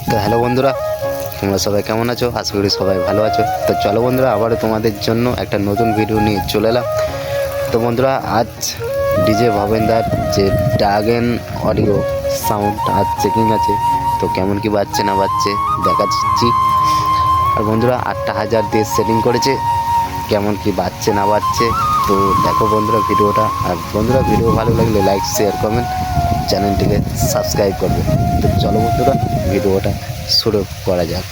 তো হ্যালো বন্ধুরা, তোমরা সবাই কেমন আছো? আশা করি সবাই ভালো আছো। তো চলো বন্ধুরা, আবারও তোমাদের জন্য একটা নতুন ভিডিও নিয়ে চলে এলাম। তো বন্ধুরা, আজ ডিজে ভবেন্দার যে ড্রাগন অডিও সাউন্ড আজ চেকিং আছে। তো কেমন কি বাজছে না বাজছে দেখাচ্ছি। আর বন্ধুরা 8,000 দিয়ে সেটিং করেছে, কেমন কি বাজছে না বাজছে তো দেখো বন্ধুরা ভিডিওটা। আর বন্ধুরা, ভিডিও ভালো লাগলে লাইক শেয়ার কমেন্ট, চ্যানেলটিকে সাবস্ক্রাইব করবে। তো চলো বন্ধুরা, ভিডিওটা শুরু করা যাক।